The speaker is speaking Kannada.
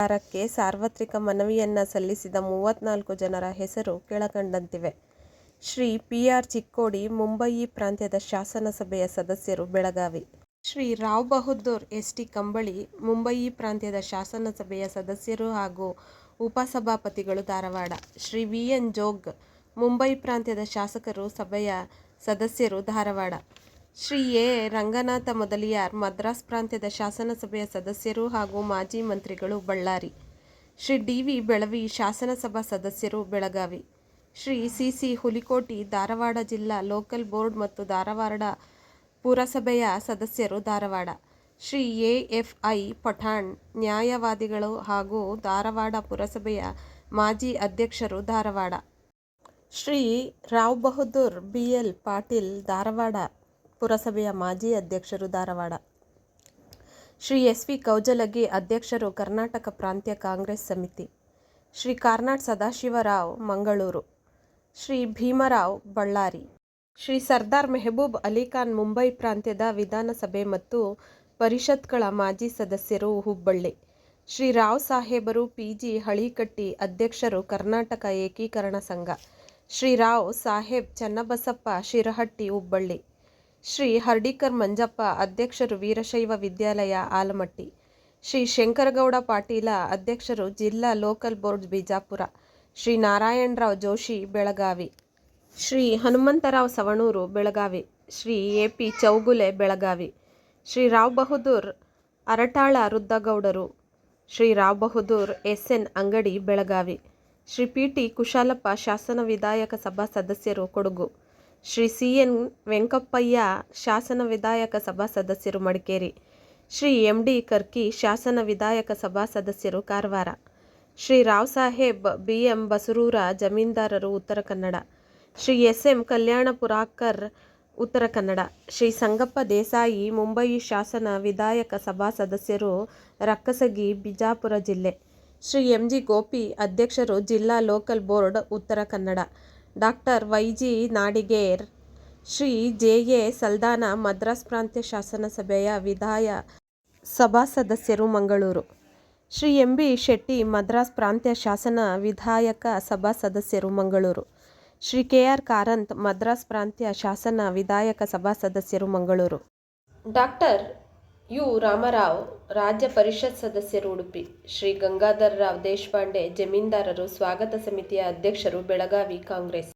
ಸರ್ಕಾರಕ್ಕೆ ಸಾರ್ವತ್ರಿಕ ಮನವಿಯನ್ನು ಸಲ್ಲಿಸಿದ 34 ಜನರ ಹೆಸರು ಕೆಳಕಂಡಂತಿವೆ. ಶ್ರೀ ಪಿ. ಆರ್. ಚಿಕ್ಕೋಡಿ, ಮುಂಬಯಿ ಪ್ರಾಂತ್ಯದ ಶಾಸನಸಭೆಯ ಸದಸ್ಯರು, ಬೆಳಗಾವಿ. ಶ್ರೀ ರಾವ್ ಬಹದ್ದೂರ್ ಎಸ್. ಟಿ. ಕಂಬಳಿ, ಮುಂಬಯಿ ಪ್ರಾಂತ್ಯದ ಶಾಸನಸಭೆಯ ಸದಸ್ಯರು ಹಾಗೂ ಉಪಸಭಾಪತಿಗಳು, ಧಾರವಾಡ. ಶ್ರೀ ವಿ. ಎನ್. ಜೋಗ್, ಮುಂಬಯಿ ಪ್ರಾಂತ್ಯದ ಶಾಸಕರು, ಸಭೆಯ ಸದಸ್ಯರು, ಧಾರವಾಡ. ಶ್ರೀ ಎ. ರಂಗನಾಥ ಮೊದಲಿಯಾರ್, ಮದ್ರಾಸ್ ಪ್ರಾಂತ್ಯದ ಶಾಸನಸಭೆಯ ಸದಸ್ಯರು ಹಾಗೂ ಮಾಜಿ ಮಂತ್ರಿಗಳು, ಬಳ್ಳಾರಿ. ಶ್ರೀ ಡಿ. ವಿ. ಬೆಳವಿ, ಶಾಸನಸಭಾ ಸದಸ್ಯರು, ಬೆಳಗಾವಿ. ಶ್ರೀ ಸಿ. ಸಿ. ಹುಲಿಕೋಟಿ, ಧಾರವಾಡ ಜಿಲ್ಲಾ ಲೋಕಲ್ ಬೋರ್ಡ್ ಮತ್ತು ಧಾರವಾಡ ಪುರಸಭೆಯ ಸದಸ್ಯರು, Dharwad. Shri A. F. I. Pathan, ನ್ಯಾಯವಾದಿಗಳು ಹಾಗೂ ಧಾರವಾಡ ಪುರಸಭೆಯ ಮಾಜಿ ಅಧ್ಯಕ್ಷರು, ಧಾರವಾಡ. ಶ್ರೀ ರಾವ್ ಬಹದ್ದೂರ್ ಬಿ. ಎಲ್. ಪಾಟೀಲ್, ಧಾರವಾಡ ಪುರಸಭೆಯ ಮಾಜಿ ಅಧ್ಯಕ್ಷರು, ಧಾರವಾಡ. ಶ್ರೀ ಎಸ್. ವಿ. ಕೌಜಲಗಿ, ಅಧ್ಯಕ್ಷರು, ಕರ್ನಾಟಕ ಪ್ರಾಂತ್ಯ ಕಾಂಗ್ರೆಸ್ ಸಮಿತಿ. ಶ್ರೀ ಕಾರ್ನಾಡ್ ಸದಾಶಿವರಾವ್, ಮಂಗಳೂರು. ಶ್ರೀ ಭೀಮರಾವ್, ಬಳ್ಳಾರಿ. ಶ್ರೀ ಸರ್ದಾರ್ ಮೆಹಬೂಬ್ ಅಲಿ ಖಾನ್, ಮುಂಬಯಿ ಪ್ರಾಂತ್ಯದ ವಿಧಾನಸಭೆ ಮತ್ತು ಪರಿಷತ್ಗಳ ಮಾಜಿ ಸದಸ್ಯರು, ಹುಬ್ಬಳ್ಳಿ. ಶ್ರೀ ರಾವ್ ಸಾಹೇಬರು ಪಿ. ಜಿ. ಹಳಿಕಟ್ಟಿ, ಅಧ್ಯಕ್ಷರು, ಕರ್ನಾಟಕ ಏಕೀಕರಣ ಸಂಘ. ಶ್ರೀ ರಾವ್ ಸಾಹೇಬ್ ಚನ್ನಬಸಪ್ಪ ಶಿರಹಟ್ಟಿ, ಹುಬ್ಬಳ್ಳಿ. ಶ್ರೀ ಹರ್ಡೀಕರ್ ಮಂಜಪ್ಪ, ಅಧ್ಯಕ್ಷರು, ವೀರಶೈವ ವಿದ್ಯಾಲಯ, ಆಲಮಟ್ಟಿ. ಶ್ರೀ ಶಂಕರಗೌಡ ಪಾಟೀಲ, ಅಧ್ಯಕ್ಷರು, ಜಿಲ್ಲಾ local board, Bijapur. Shri Narayanrao Joshi, Belagavi. Shri Hanumantrao Savanur, Belagavi. Shri A. P. Chougule, Belagavi. Shri Rao Bahadur Aratal ರುದ್ರಗೌಡರು. Shri Rao Bahadur S. N. Angadi, Belagavi. Shri P. T. Kushalappa, ಶಾಸನ ವಿಧಾಯಕ ಸಭಾ ಸದಸ್ಯರು, ಕೊಡಗು. ಶ್ರೀ ಸಿ. ಎನ್. ವೆಂಕಪ್ಪಯ್ಯ, ಶಾಸನ ವಿಧಾಯಕ ಸಭಾ ಸದಸ್ಯರು, ಮಡಿಕೇರಿ. ಶ್ರೀ ಎಂ. ಡಿ. ಕರ್ಕಿ, ಶಾಸನ ವಿಧಾಯಕ ಸಭಾ ಸದಸ್ಯರು, ಕಾರವಾರ. ಶ್ರೀ ರಾವ್ ಸಾಹೇಬ್ ಬಿ. ಎಂ. ಬಸರೂರ, ಜಮೀನ್ದಾರರು, ಉತ್ತರ ಕನ್ನಡ. ಶ್ರೀ ಎಸ್. ಎಂ. ಕಲ್ಯಾಣಪುರಾಕರ್, ಉತ್ತರ ಕನ್ನಡ. ಶ್ರೀ ಸಂಗಪ್ಪ ದೇಸಾಯಿ, ಮುಂಬಯಿ ಶಾಸನ ವಿಧಾಯಕ ಸಭಾ ಸದಸ್ಯರು, ರಕ್ಕಸಗಿ, ಬಿಜಾಪುರ ಜಿಲ್ಲೆ. ಶ್ರೀ ಎಂ. ಜಿ. ಗೋಪಿ, ಅಧ್ಯಕ್ಷರು, ಜಿಲ್ಲಾ local board, Uttara Kannada. Doctor Y. G. Nadiger. Shri J. A. Saldanha, Madras ಪ್ರಾಂತ್ಯ ಶಾಸನಸಭೆಯ ವಿಧಾಯ ಸಭಾ ಸದಸ್ಯರು, ಮಂಗಳೂರು. ಶ್ರೀ ಎಂ. ಬಿ. ಶೆಟ್ಟಿ, ಮದ್ರಾಸ್ ಪ್ರಾಂತ್ಯ ಶಾಸನ ವಿಧಾಯಕ ಸಭಾ ಸದಸ್ಯರು, ಮಂಗಳೂರು. ಶ್ರೀ ಕೆ. ಆರ್. ಕಾರಂತ್, ಮದ್ರಾಸ್ ಪ್ರಾಂತ್ಯ ಶಾಸನ ವಿಧಾಯಕ ಸಭಾ ಸದಸ್ಯರು, ಮಂಗಳೂರು. Doctor you. ರಾಮರಾವ್, ರಾಜ್ಯ ಪರಿಷತ್ ಸದಸ್ಯರು, ಉಡುಪಿ. ಶ್ರೀ ಗಂಗಾಧರರಾವ್ ದೇಶಪಾಂಡೆ, ಜಮೀನ್ದಾರರು, ಸ್ವಾಗತ ಸಮಿತಿಯ ಅಧ್ಯಕ್ಷರು, ಬೆಳಗಾವಿ, ಕಾಂಗ್ರೆಸ್.